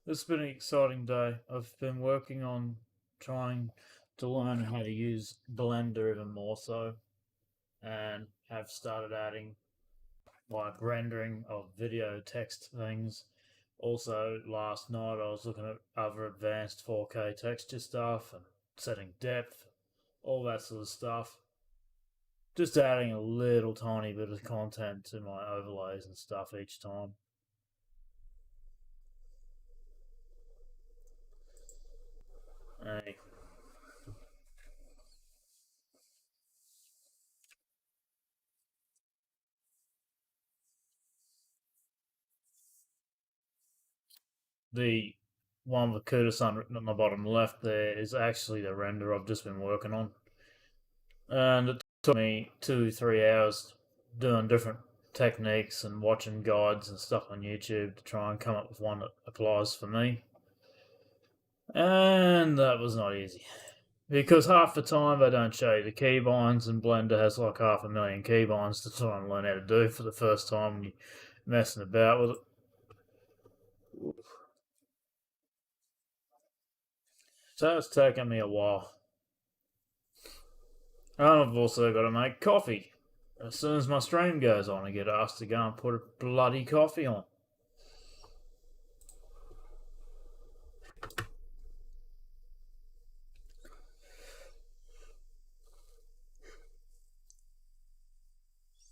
It's been an exciting day. I've been working on trying to learn how to use Blender even more so, and have started adding like rendering of video text things. Also, last night I was looking at other advanced 4K texture stuff and setting depth, all that sort of stuff. Just adding a little tiny bit of content to my overlays and stuff each time. Hey, the one with Kurdistan written on the bottom left there is actually the render I've just been working on. And it took me 2 3 hours doing different techniques and watching guides and stuff on YouTube to try and come up with one that applies for me. And that was not easy. Because half the time they don't show you the keybinds, and Blender has like 500,000 keybinds to try and learn how to do for the first time when you're messing about with it. So it's taken me a while. And I've also got to make coffee. As soon as my stream goes on, I get asked to go and put a bloody coffee on.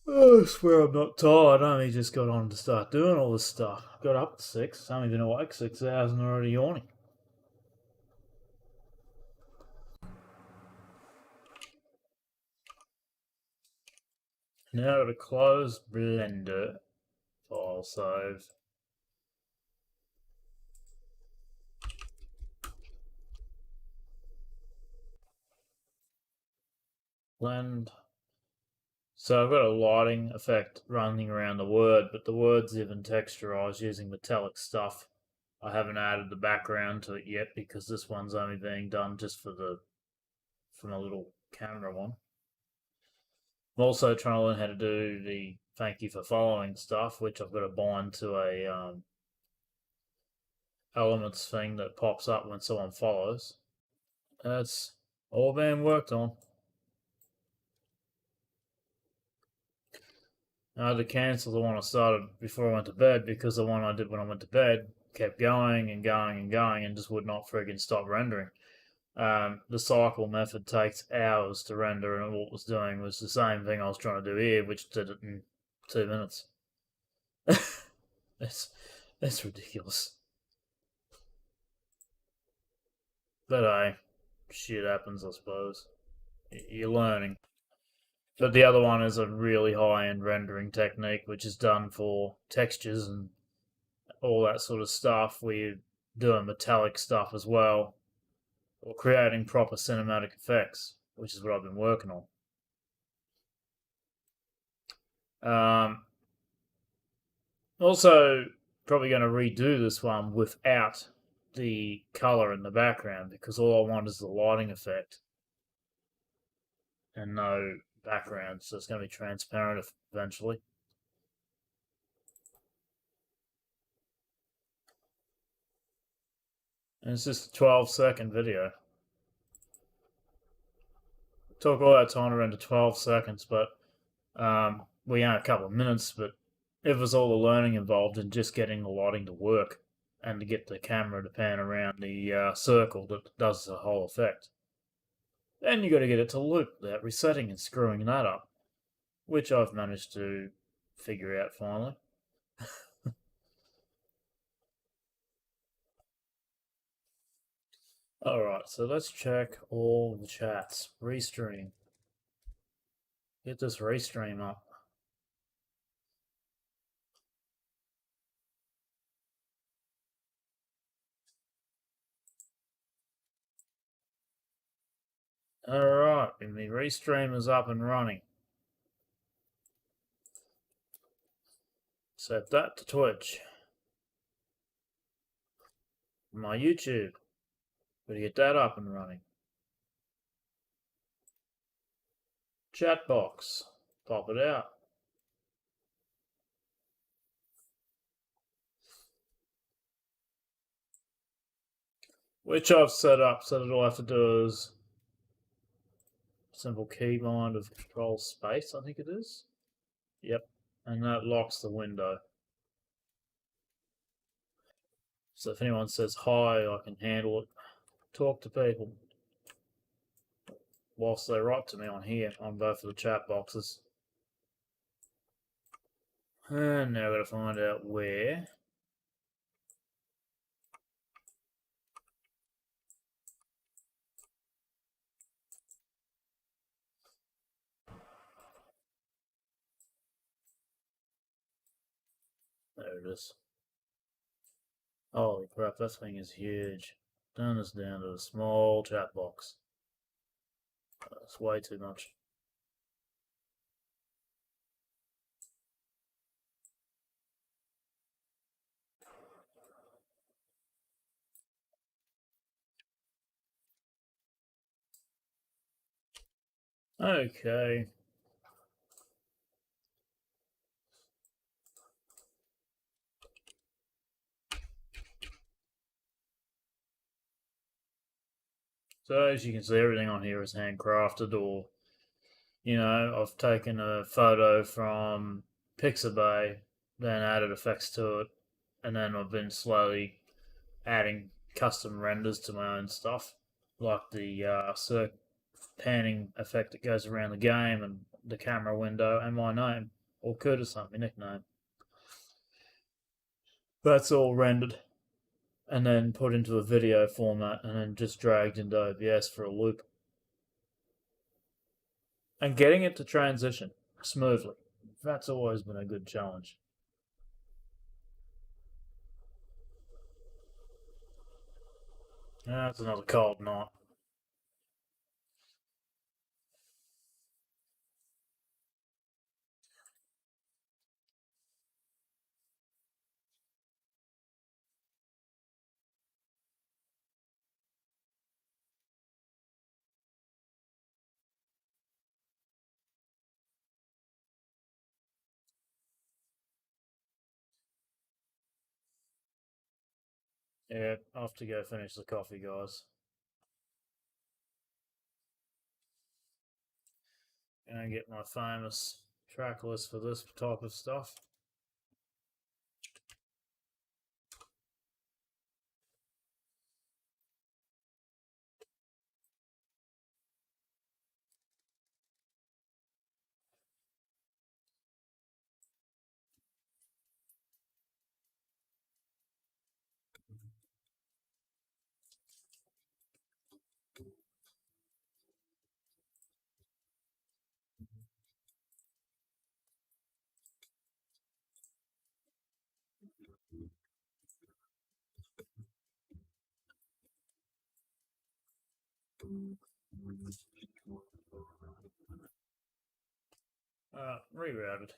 Oh, I swear I'm not tired. I only just got on to start doing all this stuff. Got up at 6. Only been awake 6 hours and already yawning. Now to close Blender. File save. Blend. So I've got a lighting effect running around the word, but the word's even texturized using metallic stuff. I haven't added the background to it yet because this one's only being done just for my little camera one. I'm also trying to learn how to do the thank you for following stuff, which I've got to bind to a elements thing that pops up when someone follows. That's all being worked on. I had to cancel the one I started before I went to bed because the one I did when I went to bed kept going and going and going and just would not friggin' stop rendering. The cycle method takes hours to render, and what it was doing was the same thing I was trying to do here, which did it in 2 minutes. It's ridiculous. But hey, shit happens, I suppose. You're learning. But the other one is a really high-end rendering technique, which is done for textures and all that sort of stuff. We're doing metallic stuff as well, or creating proper cinematic effects, which is what I've been working on. Also, probably going to redo this one without the color in the background because all I want is the lighting effect and no background, so it's going to be transparent eventually. And it's just a 12-second video. It took all that time to render 12 seconds, but we had a couple of minutes, but it was all the learning involved in just getting the lighting to work and to get the camera to pan around the circle that does the whole effect. Then you got to get it to loop without resetting and screwing that up, which I've managed to figure out finally. Alright, so let's check all the chats. Restream. Get this restream up. Alright, and the restream is up and running. Set that to Twitch. My YouTube. Gotta get that up and running. Chat box. Pop it out. which I've set up so that all I have to do is simple keybind of control space, I think it is. Yep, and that locks the window. So if anyone says hi, I can handle it. Talk to people whilst they write to me on here on both of the chat boxes. And now I've got to find out where. There it is. Holy crap, that thing is huge. Turn this down to a small chat box. That's way too much. Okay. So as you can see, everything on here is handcrafted, or I've taken a photo from Pixabay, then added effects to it, and then I've been slowly adding custom renders to my own stuff, like the panning effect that goes around the game, and the camera window, and my name, or Curtis Hunt, my nickname. That's all rendered and then put into a video format and then just dragged into OBS for a loop. And getting it to transition smoothly. That's always been a good challenge. That's another cold night. Yeah, I have to go finish the coffee, guys. And get my famous track list for this type of stuff. Rerouted.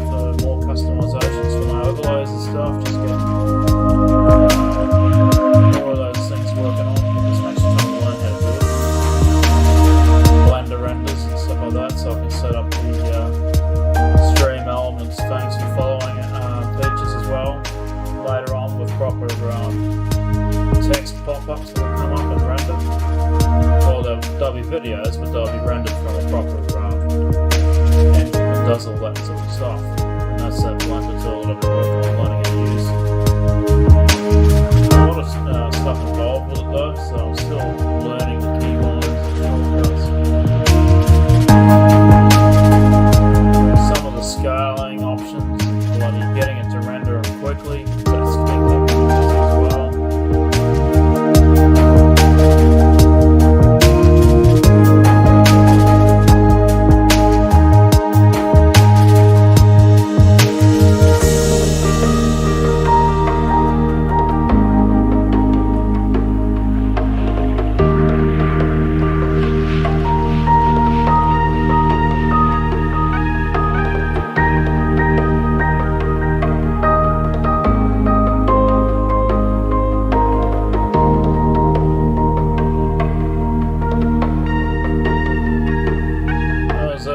for more customizations for my overlays and stuff. Just get more of those things working on. Just makes you trying to learn how to do it. Blender renders and stuff like that, so I can set up the stream elements, thanks for following features as well. Later on with proper text pop-ups that will come up and render. Well, they'll be videos, but they'll be rendered from a proper engine that does all that sort of stuff. And that's that Blender tool that I've been working on learning how to use. A lot of stuff involved with it though, so I'm still learning the keyboards and shortcuts. Some of the scaling options, bloody getting it to render quickly, that's keeping me busy as well.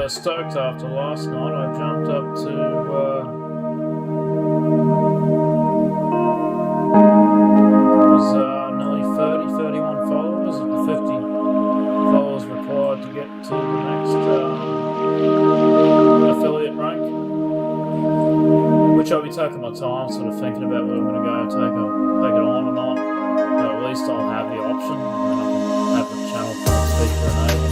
Stoked after last night. I jumped up to nearly 31 followers at the 50 followers required to get to the next affiliate rank, which I'll be taking my time sort of thinking about whether I'm going to go take it on or not, but at least I'll have the option and I can have the channel feature enabled.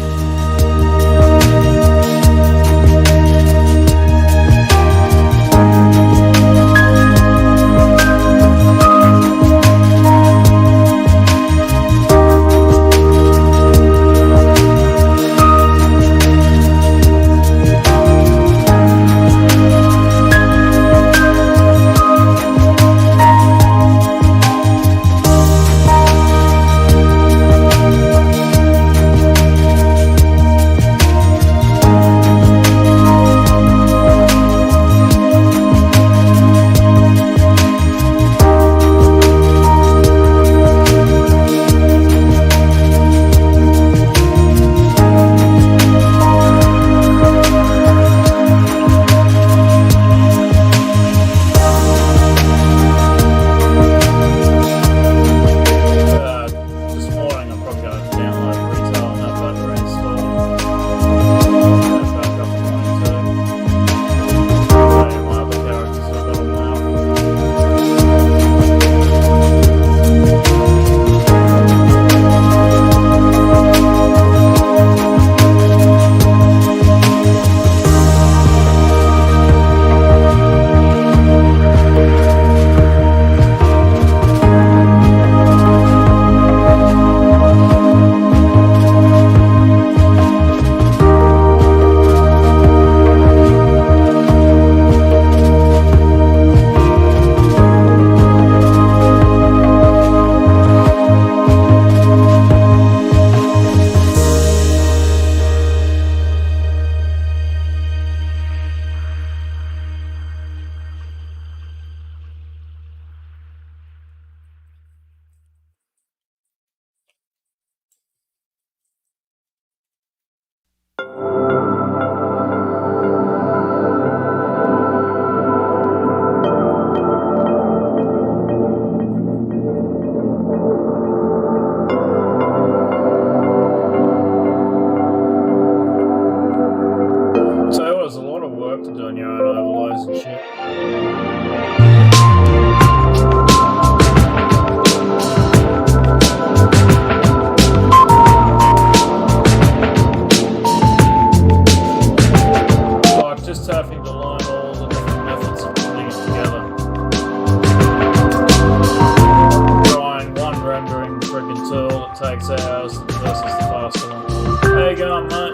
takes hours versus the faster one. How you going, mate?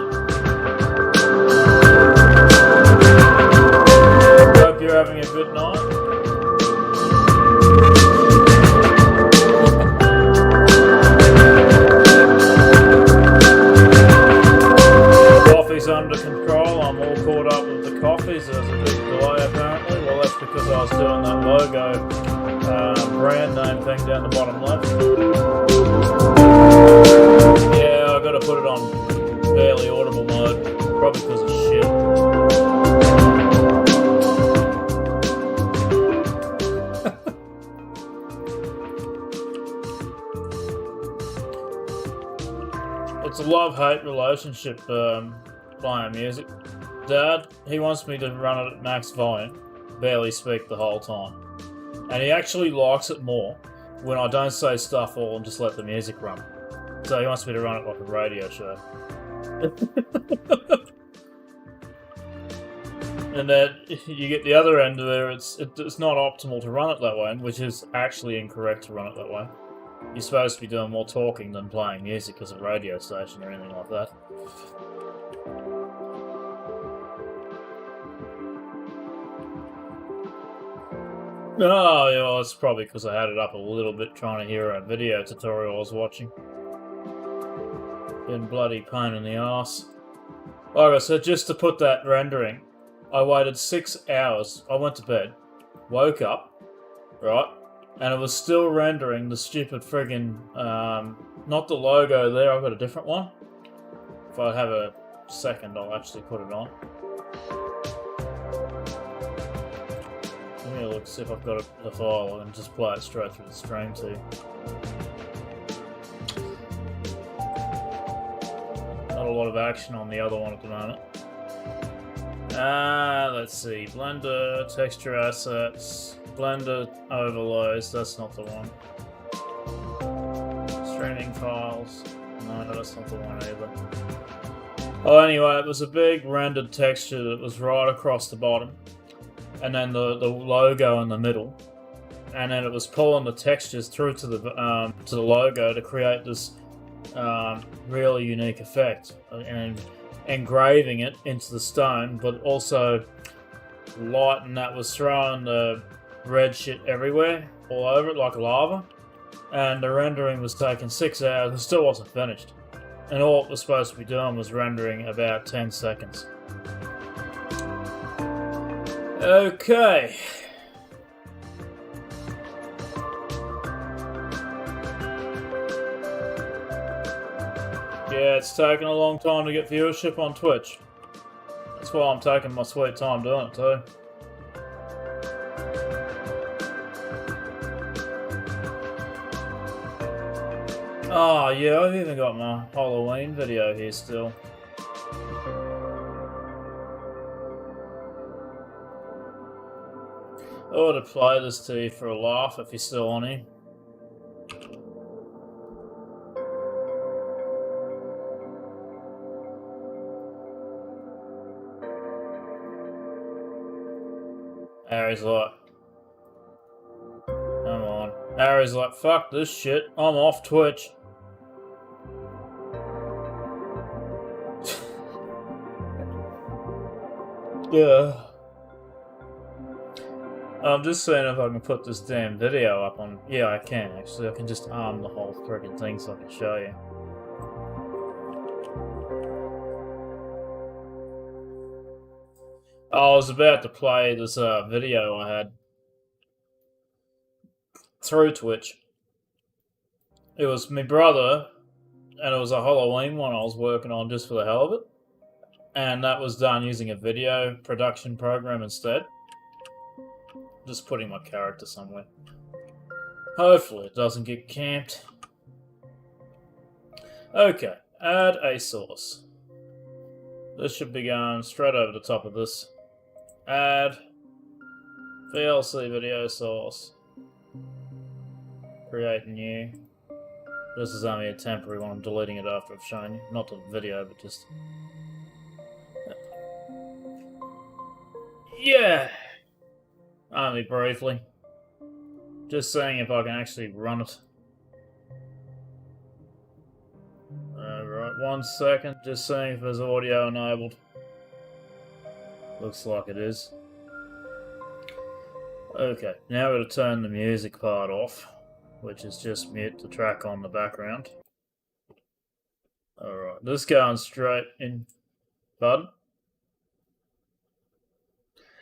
Hope you're having a good night. Coffee's under control. I'm all caught up with the coffees. There's a big delay apparently. because I was doing that logo brand name thing down the bottom left. Yeah, I gotta put it on barely audible mode, probably because of shit. It's a love-hate relationship playing music. Dad, he wants me to run it at max volume, barely speak the whole time. And he actually likes it more when I don't say stuff all and just let the music run. So he wants me to run it like a radio show. And then you get the other end where it's not optimal to run it that way, which is actually incorrect to run it that way. You're supposed to be doing more talking than playing music as a radio station or anything like that. Oh, yeah, it's probably because I had it up a little bit trying to hear a video tutorial I was watching. Been bloody pain in the arse. Alright, so just to put that rendering, I waited 6 hours. I went to bed, woke up, right, and it was still rendering the stupid friggin', not the logo there, I've got a different one. If I have a second, I'll actually put it on. Let me look, see if I've got a file and just play it straight through the stream too. Not a lot of action on the other one at the moment. Let's see, Blender, texture assets, Blender overlays, that's not the one. Streaming files, no, that's not the one either. Oh, anyway, it was a big rendered texture that was right across the bottom. And then the logo in the middle, and then it was pulling the textures through to the logo to create this really unique effect, and engraving it into the stone, but also light, and that was throwing the red shit everywhere, all over it like lava. And the rendering was taking 6 hours and still wasn't finished. And all it was supposed to be doing was rendering about 10 seconds. Okay. Yeah, it's taking a long time to get viewership on Twitch. That's why I'm taking my sweet time doing it too. Oh yeah, I've even got my Halloween video here still. I ought to play this to you for a laugh if you're still on here. Harry's like, come on. Harry's like, fuck this shit, I'm off Twitch. Yeah. I'm just seeing if I can put this damn video up on... Yeah, I can, actually. I can just arm the whole friggin' thing so I can show you. I was about to play this video I had through Twitch. It was my brother, and it was a Halloween one I was working on just for the hell of it. And that was done using a video production program instead. Just putting my character somewhere. Hopefully it doesn't get camped. Okay, add a source. This should be going straight over the top of this. Add VLC video source. Create new. This is only a temporary one, I'm deleting it after I've shown you. Not the video, but just... Yeah! Only briefly. Just seeing if I can actually run it. Alright, 1 second. Just seeing if there's audio enabled. Looks like it is. Okay, now we're going to turn the music part off, which is just mute the track on the background. Alright, this going straight in. Pardon?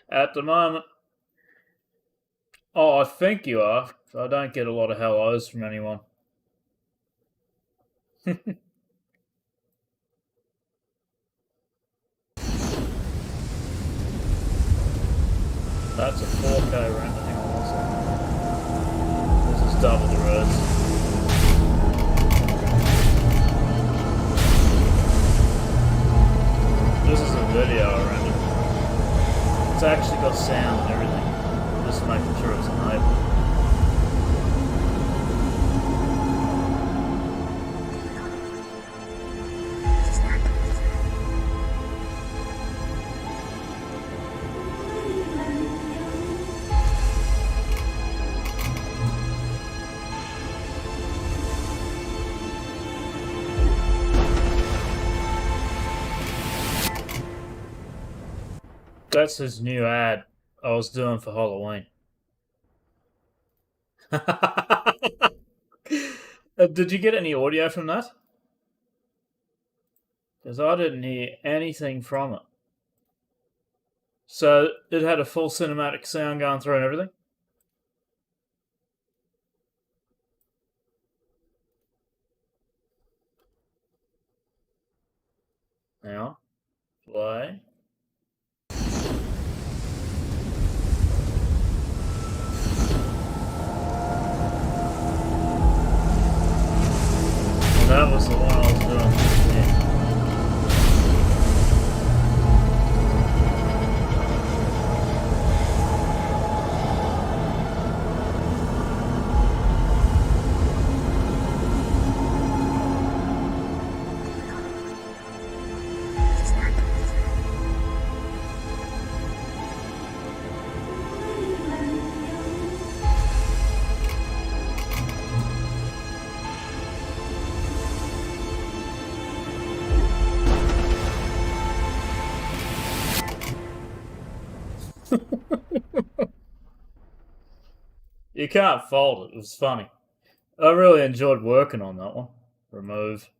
At the moment, Oh, I think you are. I don't get a lot of hellos from anyone. That's a 4K render. Hang on one second. This is double the reds. This is a video render. It's actually got sound and everything. Just making sure it's enabled. That's his new ad I was doing for Halloween. Did you get any audio from that? Because I didn't hear anything from it. So it had a full cinematic sound going through and everything? Now, play. And that was the one I was doing just then. You can't fault it. It was funny. I really enjoyed working on that one. Remove.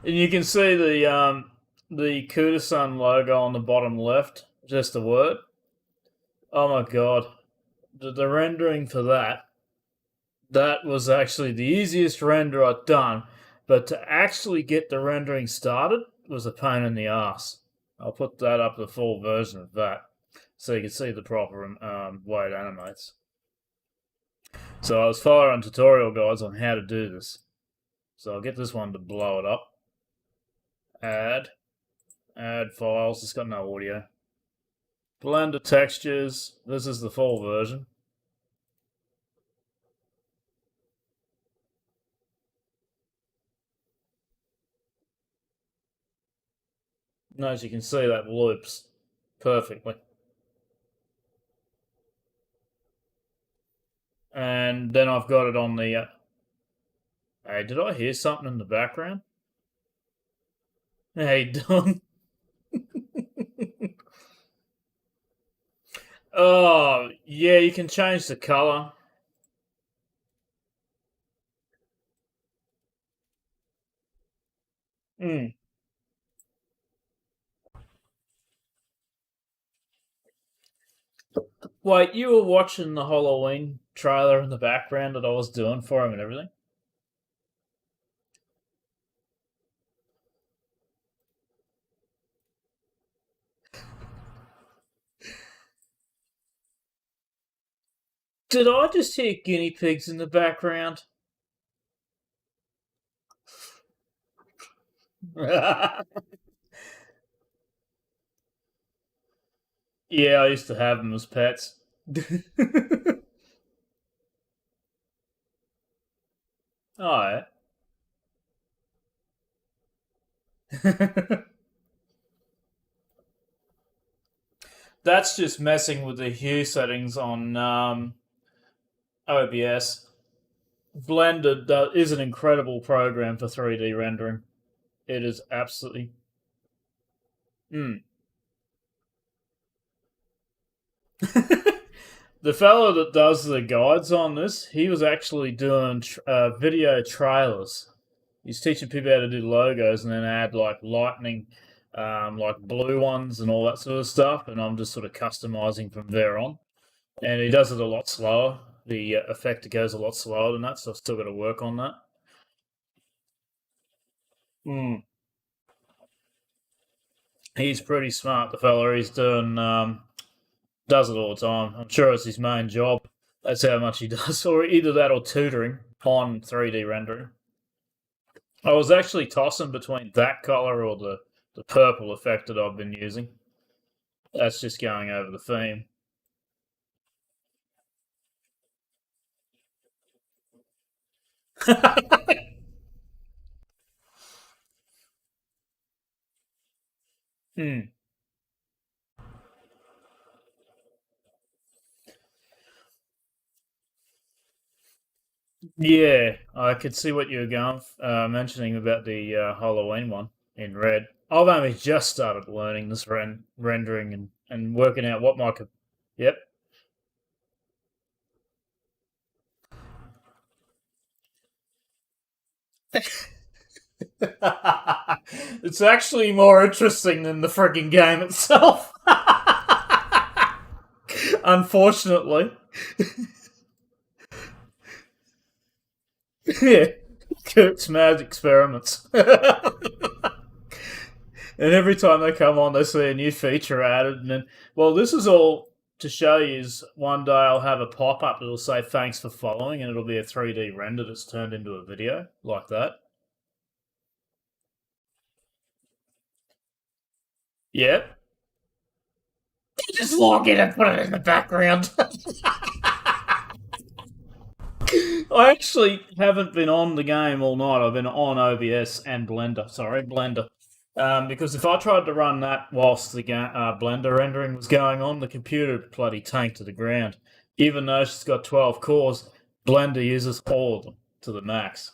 And you can see the Kudasan logo on the bottom left, just the word. Oh my god. The rendering for that was actually the easiest render I'd done, but to actually get the rendering started was a pain in the ass. I'll put that up the full version of that so you can see the proper way it animates. So I was following tutorial guides on how to do this. So I'll get this one to blow it up. Add files, it's got no audio. Blender textures, this is the full version. And as you can see, that loops perfectly. And then I've got it on the... Hey, did I hear something in the background? How you doing? Oh, yeah, you can change the colour. Hmm. Wait, you were watching the Halloween trailer in the background that I was doing for him and everything? Did I just hear guinea pigs in the background? Yeah, I used to have them as pets. Oh, yeah. That's just messing with the hue settings on OBS. Blender is an incredible program for 3D rendering. It is absolutely. The fellow that does the guides on this, he was actually doing video trailers. He's teaching people how to do logos and then add like lightning, like blue ones and all that sort of stuff. And I'm just sort of customizing from there on. And he does it a lot slower. The effect goes a lot slower than that, so I've still got to work on that. Mm. He's pretty smart, the fella. He's doing does it all the time. I'm sure it's his main job. That's how much he does, or either that or tutoring on 3D rendering. I was actually tossing between that color or the purple effect that I've been using. That's just going over the theme. Hmm. Yeah, I could see what you were going mentioning about the Halloween one in red. I've only just started learning this rendering and working out what my. Yep. It's actually more interesting than the frigging game itself. Unfortunately. Yeah. Kirk's mad experiments. And every time they come on, they see a new feature added. And then, well, this is all to show you is one day I'll have a pop up that'll say thanks for following, and it'll be a 3D render that's turned into a video like that. Yep. Just log in and put it in the background. I actually haven't been on the game all night. I've been on OBS and Blender. Sorry, Blender. Because if I tried to run that whilst the Blender rendering was going on, the computer would bloody tank to the ground. Even though she's got 12 cores, Blender uses all of them to the max.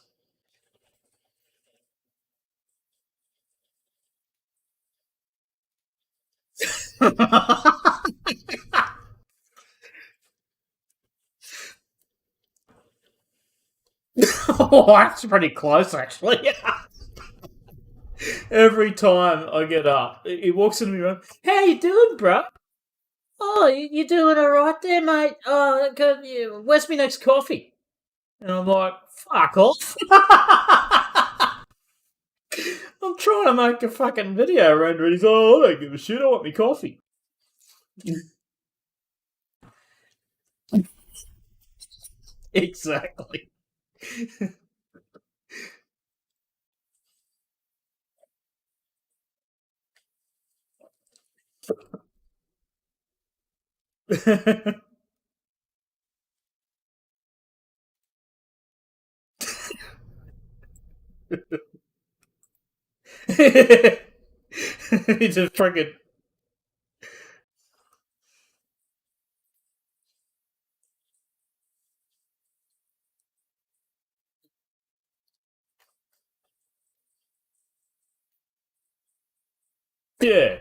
Oh, that's pretty close, actually. Every time I get up, he walks into my room. How you doing, bro? Oh, you doing all right there, mate? Oh, where's my next coffee? And I'm like, fuck off. I'm trying to make a fucking video render, and he's like, oh, I don't give a shit. I want me coffee. Exactly. He's just freaking. Yeah.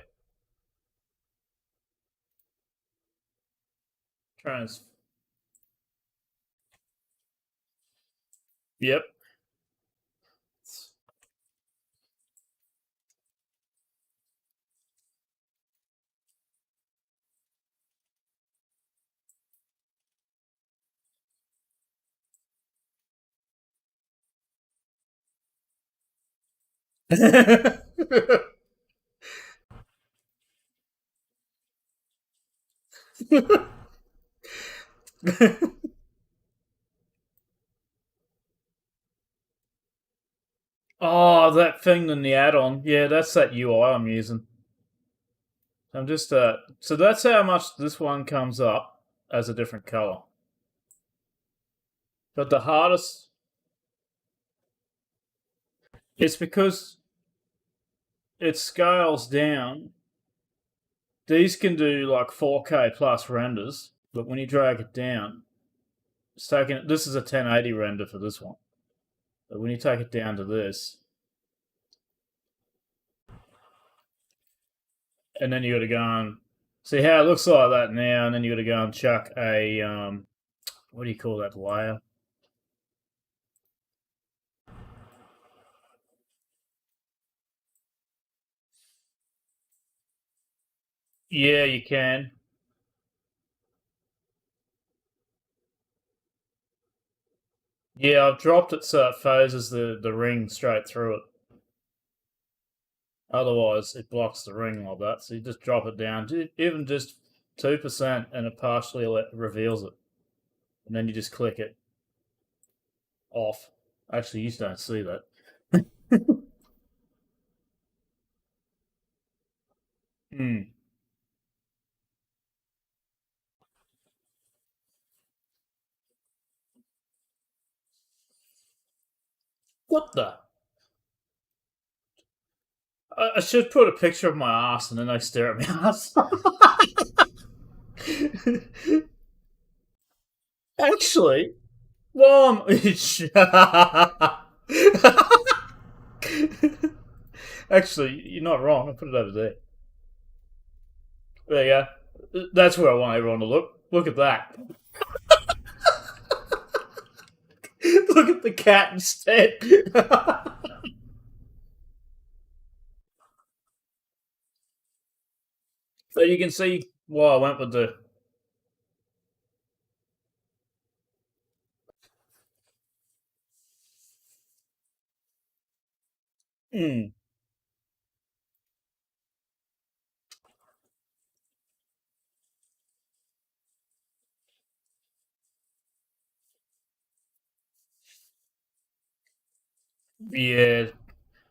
Trans. Yep. Oh, that thing in the add-on. Yeah, that's that UI I'm using. I'm just so that's how much this one comes up as a different color. But the hardest it's because it scales down. These can do like 4K plus renders, but when you drag it down, it's taking this is a 1080 render for this one. But when you take it down to this, and then you got to go on See how it looks like that now, and then you got to go and chuck a what do you call that layer? Yeah, you can. Yeah, I've dropped it so it phases the ring straight through it. Otherwise, it blocks the ring like that. So you just drop it down, even just 2%, and it partially reveals it. And then you just click it off. Actually, you just don't see that. Hmm. What the? I should put a picture of my ass and then they stare at my ass. Actually, well, actually, you're not wrong. I put it over there. There you go. That's where I want everyone to look. Look at that. Look at the cat instead. So you can see why I went with the. Mm, yeah,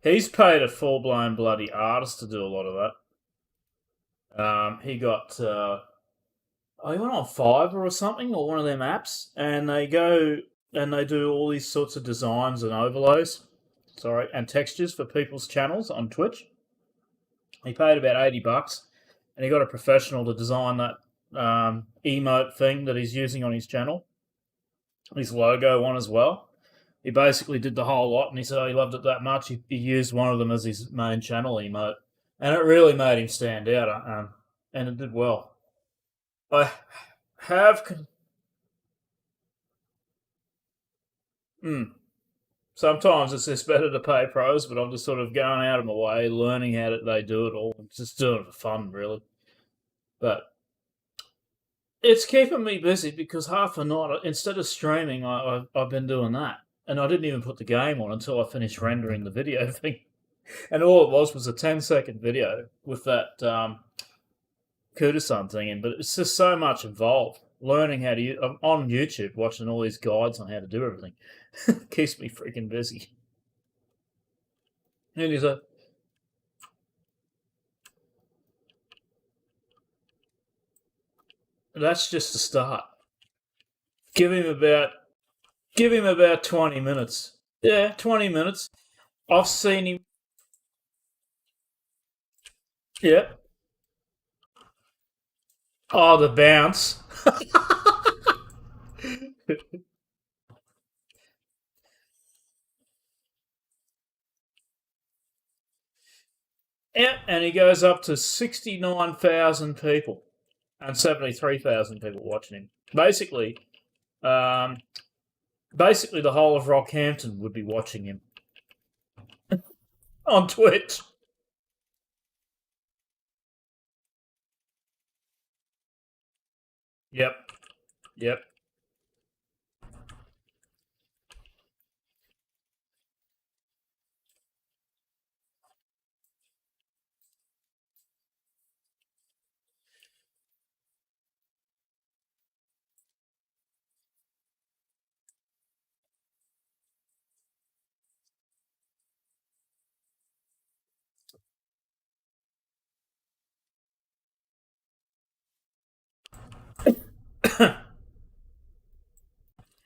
he's paid a full blown bloody artist to do a lot of that. He got he went on Fiverr or something, or one of them apps, and they go and they do all these sorts of designs and overlays, sorry, and textures for people's channels on Twitch. He paid about $80, and he got a professional to design that emote thing that he's using on his channel, his logo one as well. He basically did the whole lot, and he said, "Oh, he loved it that much. He used one of them as his main channel emote, and it really made him stand out, and it did well." I have. Mm, sometimes it's just better to pay pros, but I'm just sort of going out of my way, learning how they do it all, just doing it for fun, really. But it's keeping me busy because half a night, instead of streaming, I've been doing that. And I didn't even put the game on until I finished rendering the video thing. And all it was a 10-second video with that Kudasan thing in. But it's just so much involved. Learning how to use. I'm on YouTube watching all these guides on how to do everything. Keeps me freaking busy. And he's a. That's just the start. Give him about give him about 20 minutes. Yeah, 20 minutes. I've seen him. Yep. Oh, the bounce. Yep, and he goes up to 69,000 people and 73,000 people watching him. Um, basically, the whole of Rockhampton would be watching him on Twitch. Yep, yep.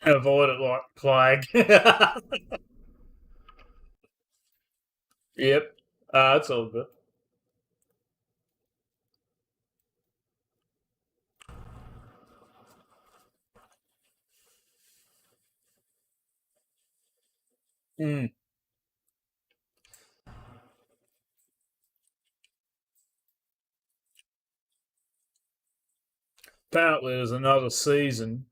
Avoid it like plague. Yep. It's all good. Mm. Apparently, there's another season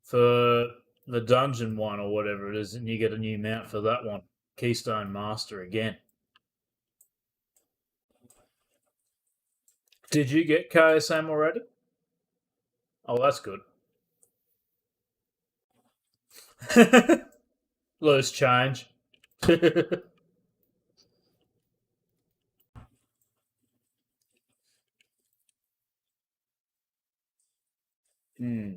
for the dungeon one or whatever it is, and you get a new mount for that one. Keystone Master again. Did you get KSM already? Oh, that's good. Loose change. Hmm.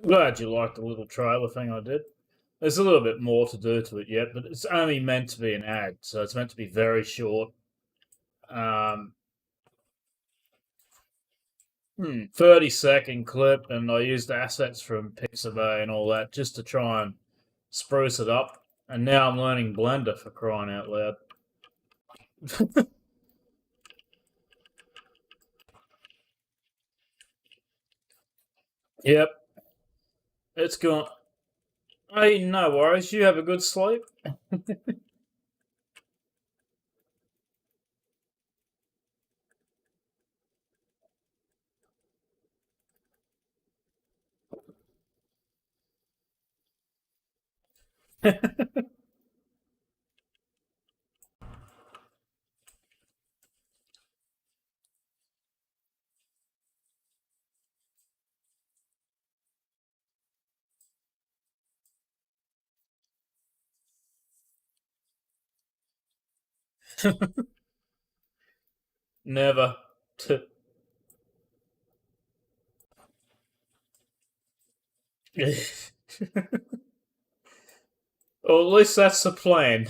Glad you liked the little trailer thing I did. There's a little bit more to do to it yet, but it's only meant to be an ad, so it's meant to be very short. Um, 30-second clip, and I used assets from Pixabay and all that just to try and spruce it up. And now I'm learning Blender, for crying out loud. Yep, it's gone. Hey, no worries. You have a good sleep. Never. Or at least that's the plan.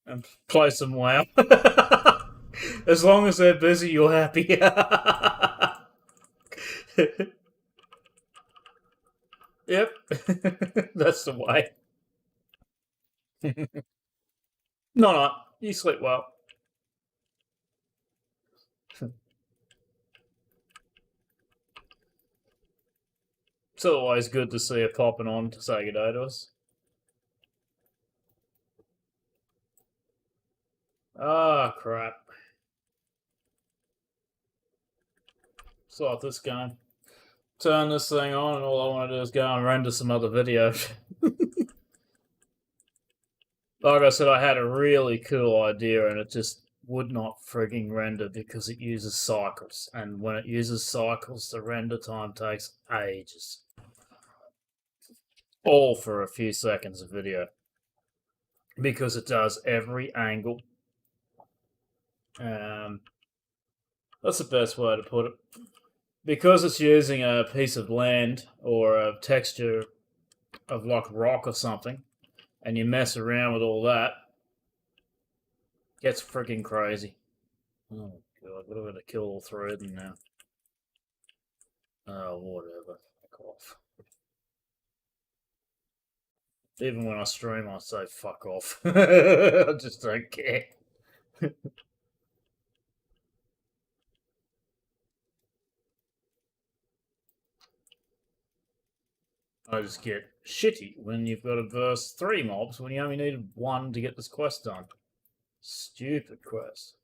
And play some WoW. As long as they're busy, you're happy. Yep, that's the way. No, you sleep well. It's always good to see her popping on to say good day to us. Ah, crap. Start this game. Turn this thing on, and all I want to do is go and render some other videos. Like I said, I had a really cool idea, and it just would not frigging render because it uses cycles. And when it uses cycles, the render time takes ages. All for a few seconds of video. Because it does every angle. That's the best way to put it. Because it's using a piece of land or a texture of like rock or something, and you mess around with all that, it gets freaking crazy. Oh god, we're gonna kill all three of them now. Oh, whatever. Fuck off. Even when I stream, I say fuck off. I just don't care. I just get shitty when you've got to verse 3 mobs when you only needed 1 to get this quest done. Stupid quest.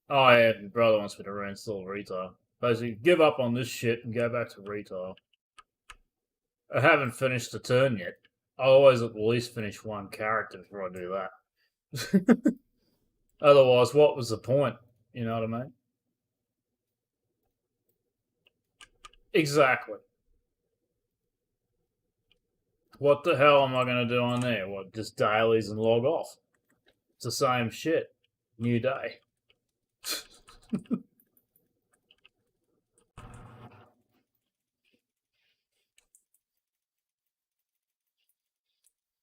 Oh yeah, my brother wants me to reinstall retail. Basically, give up on this shit and go back to retail. I haven't finished the turn yet. I always at least finish 1 character before I do that. Otherwise, what was the point? You know what I mean? Exactly. What the hell am I going to do on there? What, just dailies and log off? It's the same shit. New day.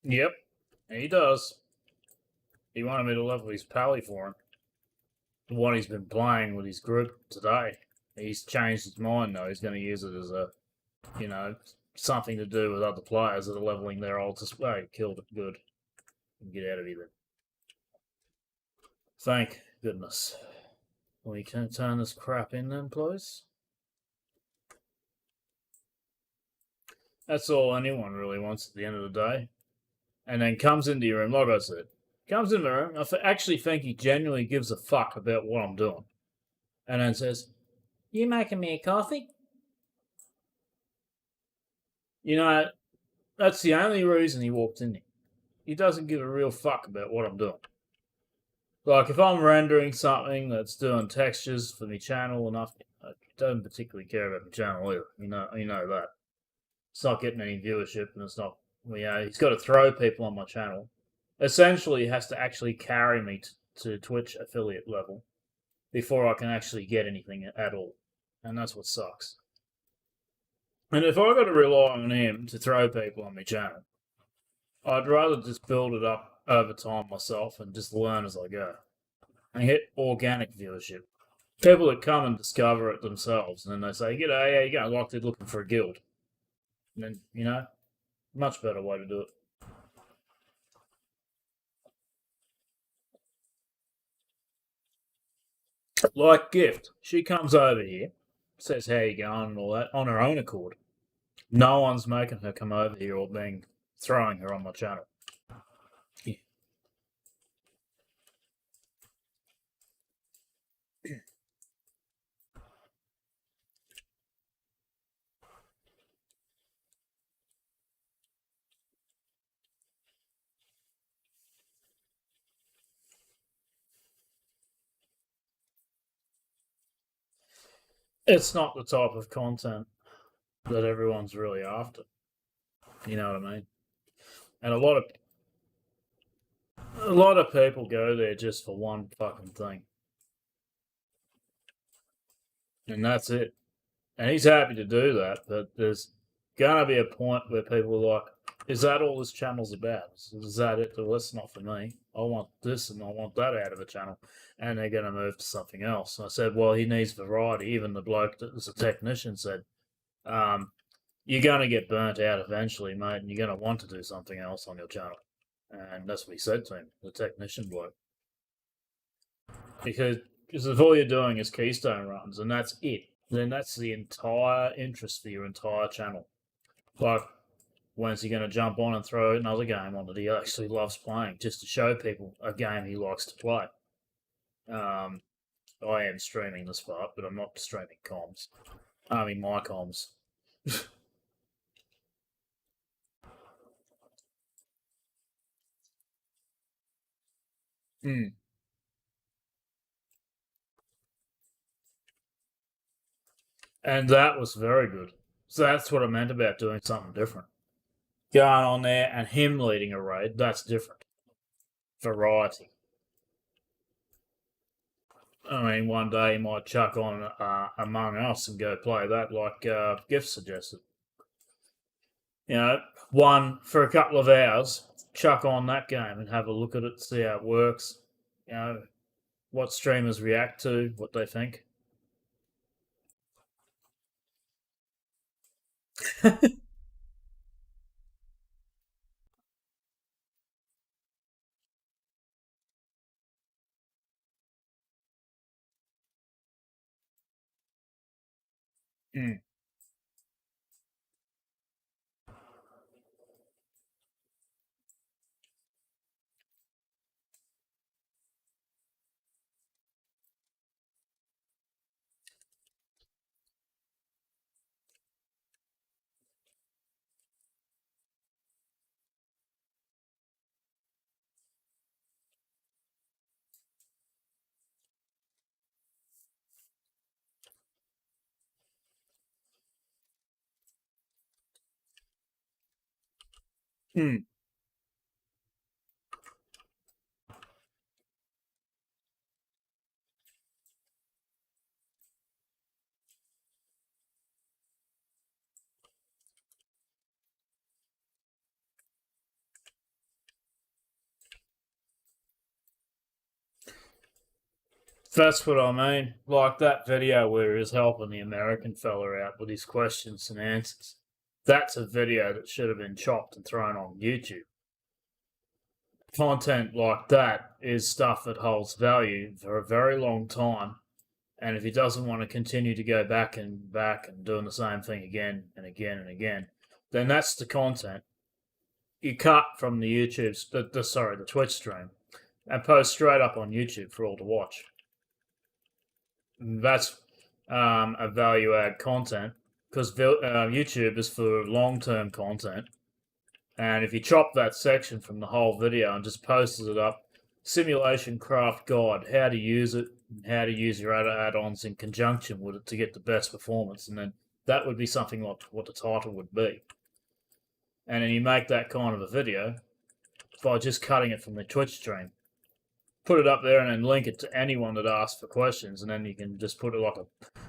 Yep, he does. He wanted me to level his pally for him. The one he's been playing with his group today. He's changed his mind though. He's going to use it as a, you know, something to do with other players that are leveling their altars. Oh, he killed it. Good. Get out of here then. Thank goodness. We can turn this crap in then, please. That's all anyone really wants at the end of the day. And then comes into your room, like I said, comes into the room. I actually think he genuinely gives a fuck about what I'm doing. And then says, "You making me a coffee?" You know, that's the only reason he walked in here. He doesn't give a real fuck about what I'm doing. Like, if I'm rendering something that's doing textures for my channel enough, I don't particularly care about my channel either. You know that. It's not getting any viewership, and it's not. He's got to throw people on my channel. Essentially, he has to actually carry me to Twitch affiliate level before I can actually get anything at all, and that's what sucks. And if I got to rely on him to throw people on my channel, I'd rather just build it up over time myself and just learn as I go and get organic viewership. People that come and discover it themselves, and then they say, "G'day, how you going?" Like they're looking for a guild, and then much better way to do it. Like Gift, she comes over here, says how you going and all that on her own accord. No one's making her come over here or throwing her on my channel. Yeah. It's not the type of content that everyone's really after. You know what I mean? And a lot of people go there just for one fucking thing, and that's it. And he's happy to do that, but there's gonna be a point where people are like, "Is that all this channel's about? Is that it? Well, that's not for me. I want this and I want that out of a channel," and they're gonna move to something else. And I said, "Well, he needs variety." Even the bloke that was a technician said, "You're gonna get burnt out eventually, mate, and you're gonna want to do something else on your channel." And that's what he said to him, the technician bloke, because if all you're doing is keystone runs and that's it, then that's the entire interest for your entire channel. Like, when's he going to jump on and throw another game on that he actually loves playing just to show people a game he likes to play? I am streaming this part, but I'm not streaming comms. I mean, my comms. Mm. And that was very good. So that's what I meant about doing something different. Going on there and him leading a raid, that's different. Variety. I mean, one day he might chuck on Among Us and go play that like Gift suggested. One for a couple of hours, chuck on that game and have a look at it, see how it works. What streamers react to, what they think. Mm. Mm. That's what I mean. Like that video where he was helping the American fella out with his questions and answers. That's a video that should have been chopped and thrown on YouTube. Content like that is stuff that holds value for a very long time. And if he doesn't want to continue to go back and doing the same thing again and again and again, then that's the content you cut from the the Twitch stream, and post straight up on YouTube for all to watch. That's a value add content because YouTube is for long term content. And if you chop that section from the whole video and just posted it up, Simulation Craft Guide, how to use it, how to use your other add-ons in conjunction with it to get the best performance, and then that would be something like what the title would be. And then you make that kind of a video by just cutting it from the Twitch stream. Put it up there and then link it to anyone that asks for questions, and then you can just put it like a,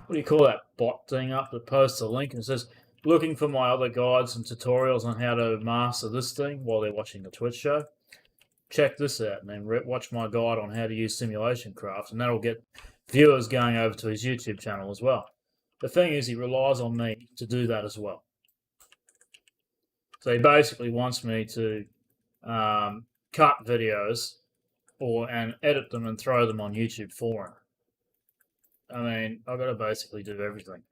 what do you call that bot thing up that posts a link and says, looking for my other guides and tutorials on how to master this thing while they're watching the Twitch show. Check this out, and then watch my guide on how to use Simulation Craft, and that'll get viewers going over to his YouTube channel as well. The thing is, he relies on me to do that as well. So he basically wants me to cut videos and edit them and throw them on YouTube for him. I mean, I've got to basically do everything.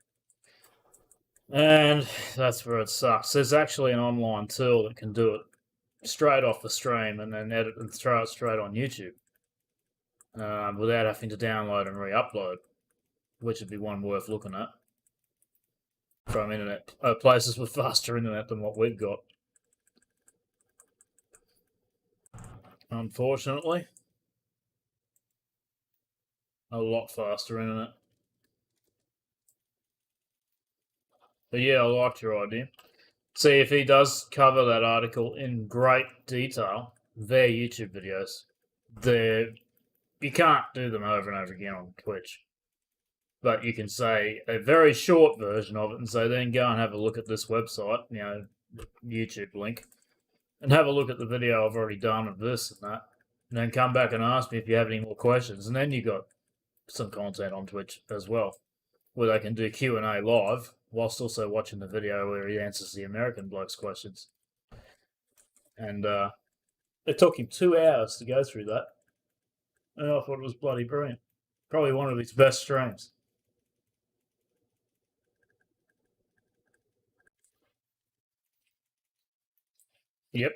And that's where it sucks. There's actually an online tool that can do it straight off the stream and then edit and throw it straight on YouTube without having to download and re-upload, which would be one worth looking at from internet places with faster internet than what we've got. Unfortunately, a lot faster internet. But yeah, I liked your idea. See, if he does cover that article in great detail, their YouTube videos, you can't do them over and over again on Twitch. But you can say a very short version of it and say, then go and have a look at this website, YouTube link, and have a look at the video I've already done of this and that. And then come back and ask me if you have any more questions. And then you got some content on Twitch as well, where they can do Q&A live whilst also watching the video where he answers the American bloke's questions. And it took him 2 hours to go through that. And I thought it was bloody brilliant. Probably one of his best streams. Yep.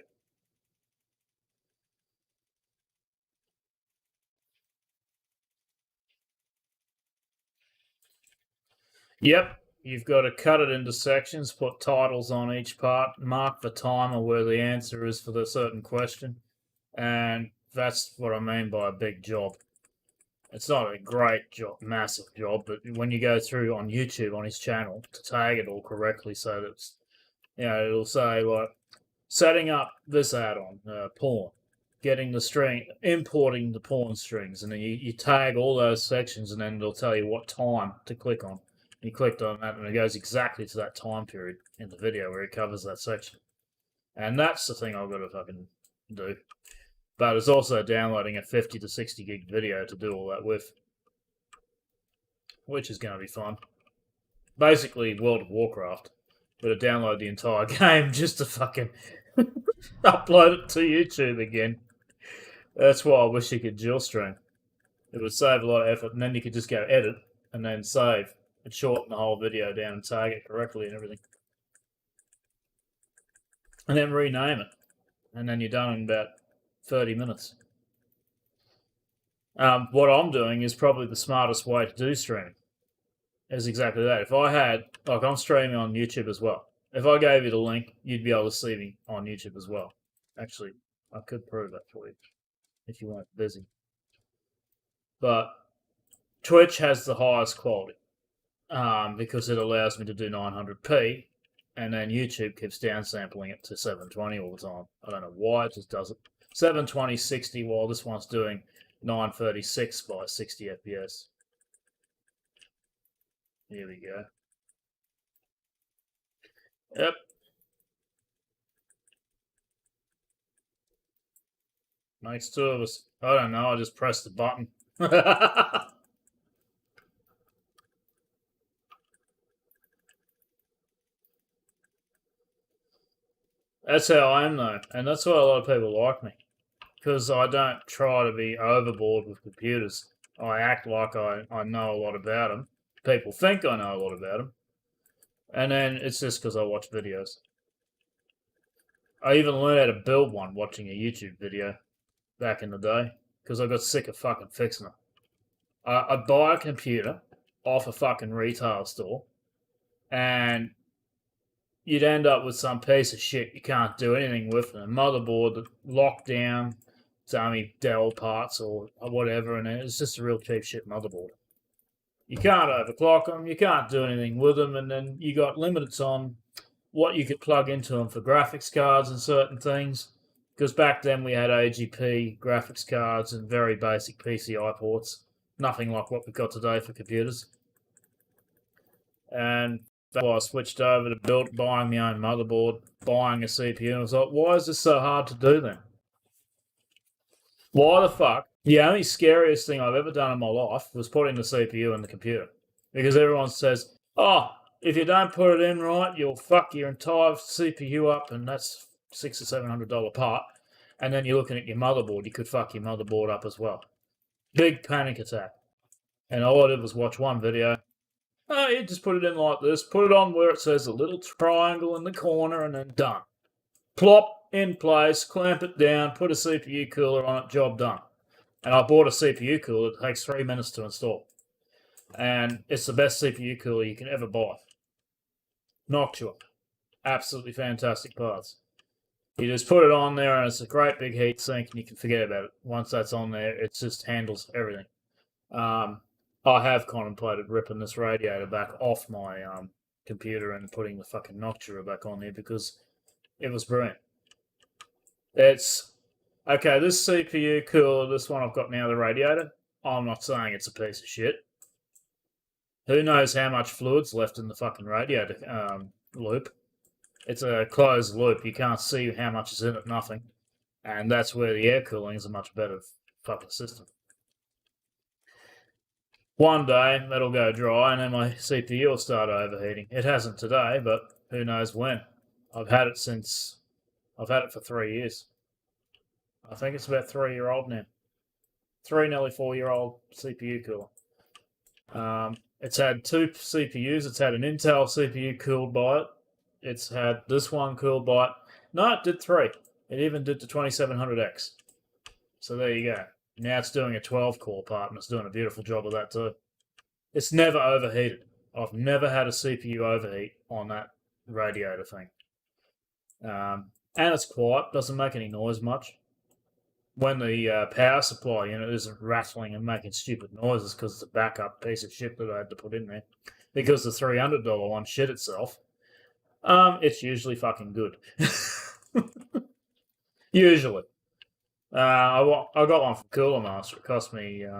Yep. You've got to cut it into sections, put titles on each part, mark the timer where the answer is for the certain question. And that's what I mean by a big job. It's not a great job, massive job, but when you go through on YouTube on his channel to tag it all correctly so that it's, it'll say like setting up this add-on, porn, getting the string, importing the porn strings, and then you tag all those sections, and then it'll tell you what time to click on. You clicked on that, and it goes exactly to that time period in the video where it covers that section. And that's the thing I've got to fucking do. But it's also downloading a 50 to 60 gig video to do all that with, which is going to be fun. Basically, World of Warcraft. But to download the entire game just to fucking upload it to YouTube again. That's why I wish you could dual stream. It would save a lot of effort, and then you could just go edit and then save and shorten the whole video down and tag it correctly and everything. And then rename it. And then you're done in about 30 minutes. What I'm doing is probably the smartest way to do streaming. Is exactly that. If I had, like, I'm streaming on YouTube as well. If I gave you the link, you'd be able to see me on YouTube as well. Actually, I could prove that for you if you weren't busy. But Twitch has the highest quality because it allows me to do 900p, and then YouTube keeps downsampling it to 720 all the time. I don't know why, it just does it. 720, 60, while this one's doing 936 by 60 FPS. Here we go. Yep. Makes two of us. I don't know, I just pressed the button. That's how I am though, and that's why a lot of people like me, because I don't try to be overboard with computers. I act like I know a lot about them. People think I know a lot about them, and then it's just because I watch videos. I even learned how to build one watching a YouTube video back in the day because I got sick of fucking fixing it. I'd buy a computer off a fucking retail store, and you'd end up with some piece of shit you can't do anything with, and a motherboard that locked down to only Dell parts or whatever, and it's just a real cheap shit motherboard. You can't overclock them, you can't do anything with them, and then you got limits on what you could plug into them for graphics cards and certain things. Because back then we had AGP graphics cards and very basic PCI ports. Nothing like what we've got today for computers. And that's why I switched over to buying my own motherboard, buying a CPU, and I was like, why is this so hard to do then? Why the fuck? The only scariest thing I've ever done in my life was putting the CPU in the computer. Because everyone says, oh, if you don't put it in right, you'll fuck your entire CPU up, and that's $600 or $700 part. And then you're looking at your motherboard, you could fuck your motherboard up as well. Big panic attack. And all I did was watch one video. Oh, you just put it in like this, put it on where it says a little triangle in the corner, and then done. Plop, in place, clamp it down, put a CPU cooler on it, job done. And I bought a CPU cooler that takes 3 minutes to install. And it's the best CPU cooler you can ever buy. Noctua. Absolutely fantastic parts. You just put it on there and it's a great big heat sink and you can forget about it. Once that's on there, it just handles everything. I have contemplated ripping this radiator back off my computer and putting the fucking Noctua back on there because it was brilliant. It's okay, this CPU cooler, this one I've got now, the radiator, I'm not saying it's a piece of shit. Who knows how much fluid's left in the fucking radiator loop. It's a closed loop. You can't see how much is in it, nothing. And that's where the air cooling is a much better fucking system. One day, that'll go dry and then my CPU will start overheating. It hasn't today, but who knows when. I've had it for 3 years. I think it's about 3-year-old now. 3, nearly 4-year-old CPU cooler. It's had 2 CPUs. It's had an Intel CPU cooled by it. It's had this one cooled by it. No, it did 3. It even did the 2700X. So there you go. Now it's doing a 12-core part, and it's doing a beautiful job of that too. It's never overheated. I've never had a CPU overheat on that radiator thing. And it's quiet, doesn't make any noise much. When the power supply unit isn't rattling and making stupid noises because it's a backup piece of shit that I had to put in there, because the $300 one shit itself, it's usually fucking good. Usually. I got one from Cooler Master. It cost me, it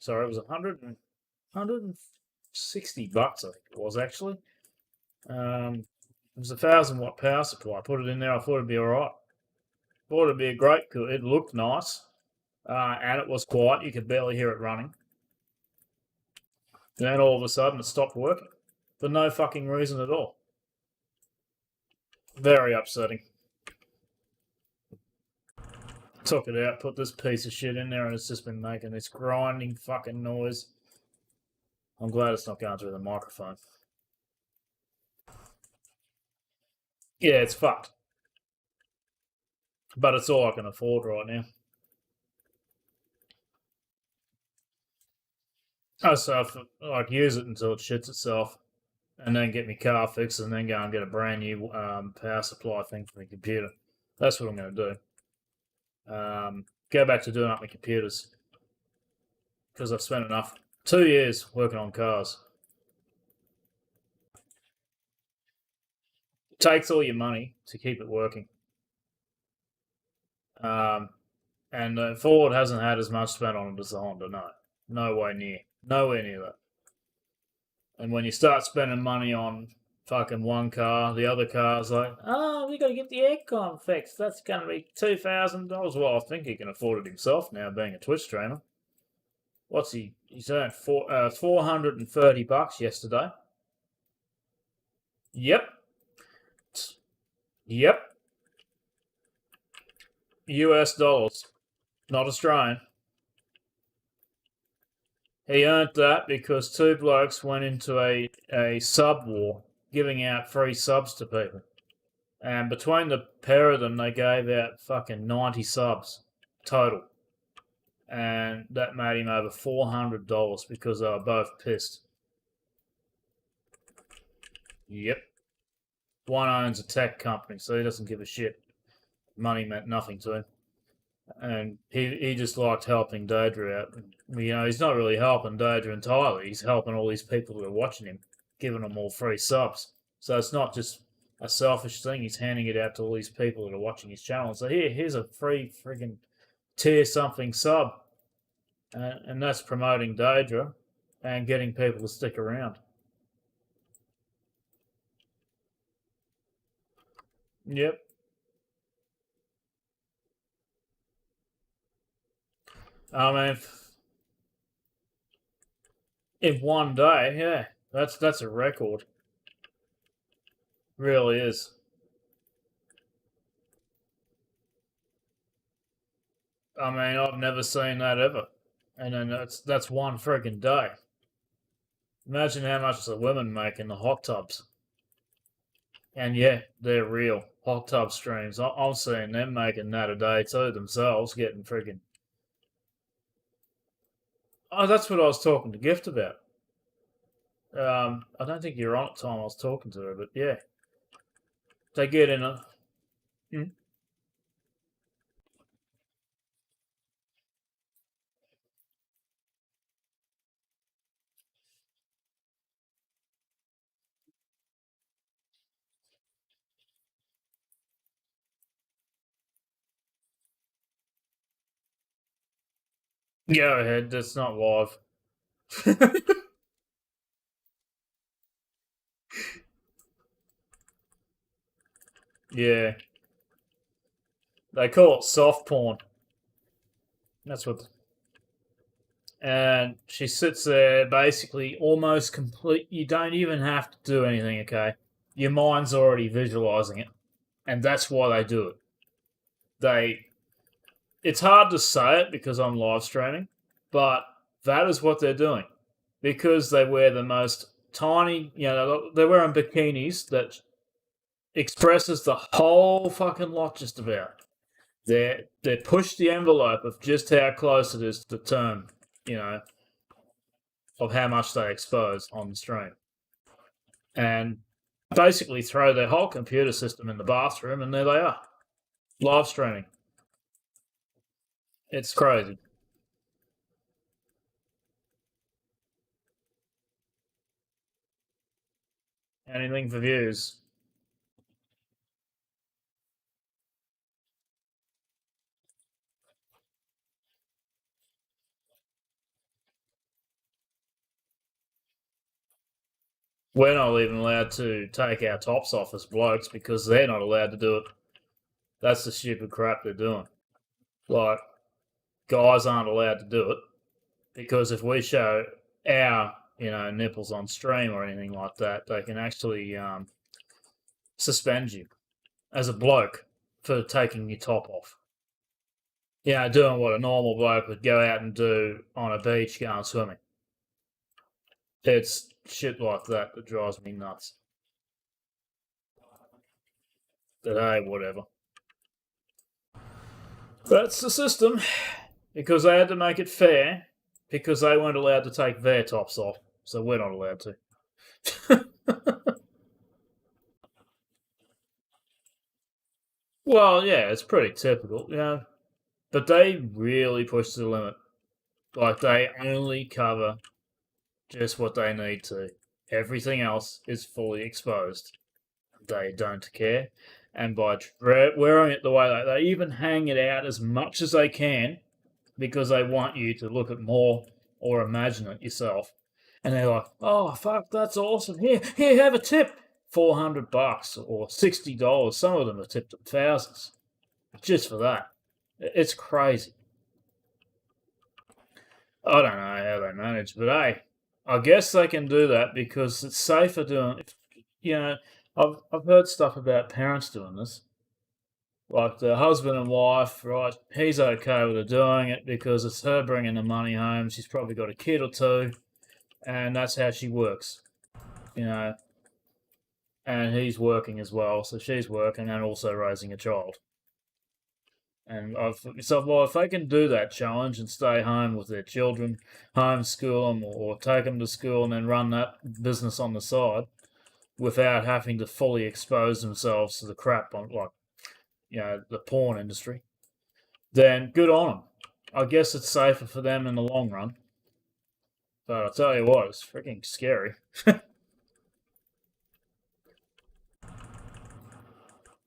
was $160, I think it was actually. It was a 1,000-watt power supply. I put it in there. I thought it'd be all right. Thought it'd be a great cooler. It looked nice, and it was quiet. You could barely hear it running. Then all of a sudden, it stopped working for no fucking reason at all. Very upsetting. Took it out, put this piece of shit in there, and it's just been making this grinding fucking noise. I'm glad it's not going through the microphone. Yeah, it's fucked. But it's all I can afford right now. So I use it until it shits itself, and then get my car fixed, and then go and get a brand new power supply thing for my computer. That's what I'm going to do. Go back to doing up my computers, because I've spent enough 2 years working on cars. It takes all your money to keep it working. And Ford hasn't had as much spent on it as the Honda, no. Nowhere near that. And when you start spending money on fucking one car, the other car's like, oh, we got to get the aircon fixed. That's going to be $2,000. Well, I think he can afford it himself now, being a Twitch streamer. What's he? He's earned $430 yesterday. Yep. US dollars, not Australian. He earned that because two blokes went into a sub war, giving out free subs to people. And between the pair of them, they gave out fucking 90 subs total. And that made him over $400 because they were both pissed. Yep. One owns a tech company, so he doesn't give a shit. Money meant nothing to him. And he just liked helping Daedra out. He's not really helping Daedra entirely. He's helping all these people who are watching him, giving them all free subs. So it's not just a selfish thing. He's handing it out to all these people that are watching his channel. So here's a free friggin' tier something sub. And that's promoting Daedra and getting people to stick around. Yep. I mean, in one day, yeah, that's a record. Really is. I mean, I've never seen that ever. And then that's one friggin' day. Imagine how much the women make in the hot tubs. And yeah, they're real hot tub streams. I'm seeing them making that a day too themselves, getting friggin'. Oh, that's what I was talking to Gift about. I don't think you're on at the time I was talking to her, but yeah, they get in a. Hmm? Go ahead, that's not live. Yeah, they call it soft porn. That's what. And she sits there basically almost complete. You don't even have to do anything, okay? Your mind's already visualizing it. And that's why they do it. They. It's hard to say it because I'm live streaming, but that is what they're doing. Because they wear the most tiny, they're wearing bikinis that expresses the whole fucking lot just about. They push the envelope of just how close it is to the term, you know, of how much they expose on the stream. And basically throw their whole computer system in the bathroom and there they are. Live streaming. It's crazy. Anything for views. We're not even allowed to take our tops off as blokes because they're not allowed to do it. That's the stupid crap they're doing. Like, guys aren't allowed to do it because if we show our, nipples on stream or anything like that, they can actually suspend you as a bloke for taking your top off. Doing what a normal bloke would go out and do on a beach going swimming. It's shit like that that drives me nuts. But hey, whatever. That's the system. Because they had to make it fair, because they weren't allowed to take their tops off. So we're not allowed to. Well, yeah, it's pretty typical, But they really push the limit. Like, they only cover just what they need to. Everything else is fully exposed. They don't care. And by wearing it the way they even hang it out as much as they can because they want you to look at more or imagine it yourself. And they're like, oh, fuck, that's awesome. Here, have a tip. $400 or $60. Some of them have tipped them thousands just for that. It's crazy. I don't know how they manage, but hey, I guess they can do that because it's safer doing. You know, I've heard stuff about parents doing this, Like the husband and wife, right? He's okay with her doing it because it's her bringing the money home. She's probably got a kid or two, and that's how she works, you know. And he's working as well, so she's working and also raising a child. And well, if they can do that challenge and stay home with their children, homeschool them or take them to school and then run that business on the side without having to fully expose themselves to the crap on, like, the porn industry, then good on them. I guess it's safer for them in the long run. But I'll tell you what, it's freaking scary.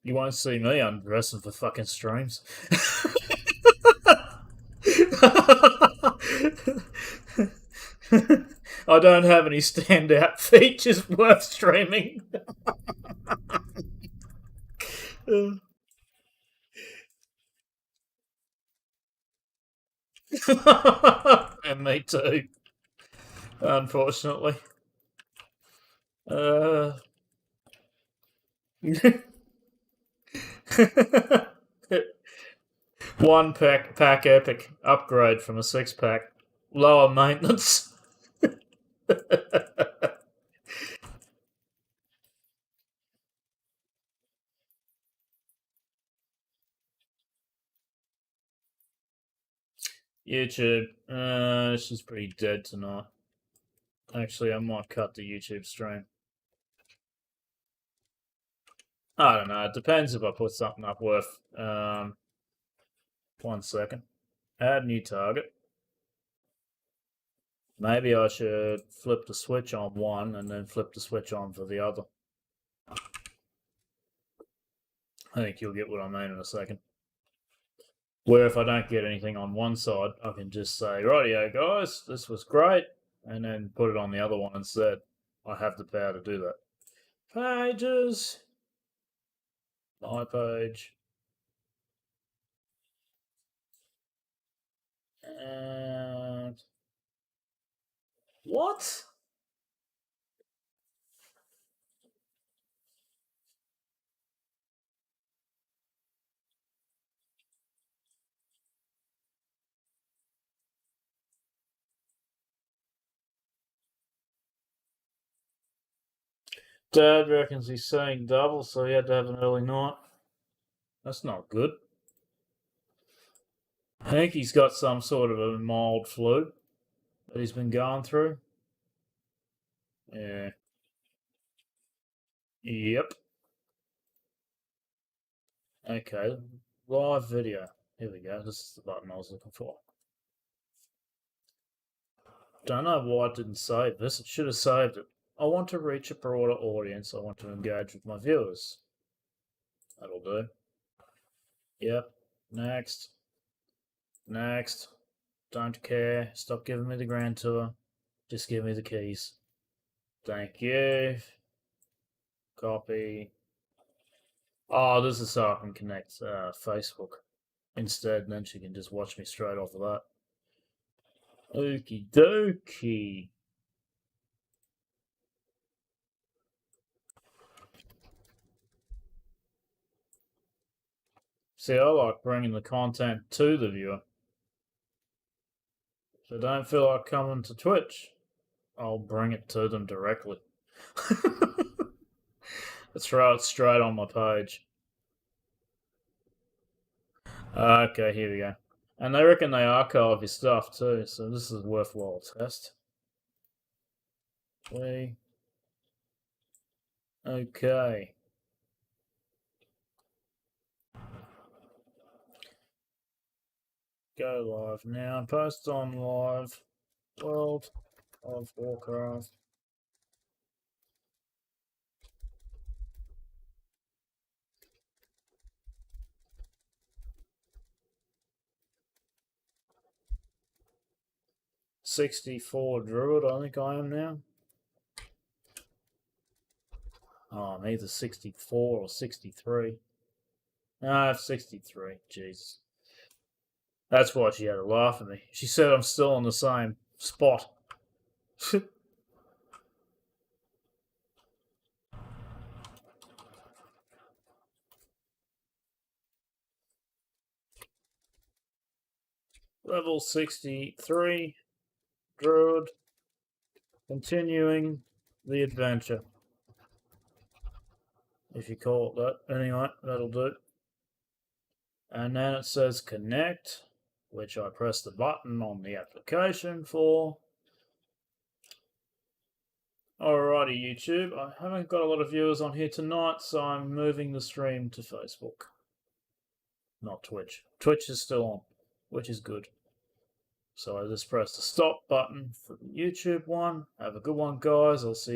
You won't see me undressing for fucking streams. I don't have any standout features worth streaming. And me too, unfortunately. One pack epic upgrade from a 6-pack. Lower maintenance. YouTube. She's pretty dead tonight. Actually, I might cut the YouTube stream. I don't know. It depends if I put something up worth. 1 second. Add new target. Maybe I should flip the switch on one and then flip the switch on for the other. I think you'll get what I mean in a second. Where if I don't get anything on one side, I can just say, rightio guys, this was great, and then put it on the other one instead. I have the power to do that. Pages. My page. And what? Dad reckons he's seeing double, so he had to have an early night. That's not good. I think he's got some sort of a mild flu that he's been going through. Yeah. Yep. Okay. Live video. Here we go. This is the button I was looking for. Don't know why it didn't save this. It should have saved it. I want to reach a broader audience. I want to engage with my viewers. That'll do. Yep. Next. Next. Don't care. Stop giving me the grand tour. Just give me the keys. Thank you. Copy. Oh, this is so I can connect Facebook instead, and then she can just watch me straight off of that. Okie dokie. See, I like bringing the content to the viewer. If they don't feel like coming to Twitch, I'll bring it to them directly. Throw it straight on my page. Okay, here we go. And they reckon they archive your stuff too, so this is a worthwhile test. Okay. Go live now. Post on live. World of Warcraft. '64 Druid, I think I am now. Oh, I'm either 64 or 63. No, I have 63. Jesus. That's why she had to laugh at me. She said I'm still on the same spot. Level 63, Druid, continuing the adventure. If you call it that. Anyway, that'll do. And then it says connect, which I press the button on the application for. Alrighty, YouTube. I haven't got a lot of viewers on here tonight, so I'm moving the stream to Facebook. Not Twitch. Twitch is still on, which is good. So I just press the stop button for the YouTube one. Have a good one, guys. I'll see you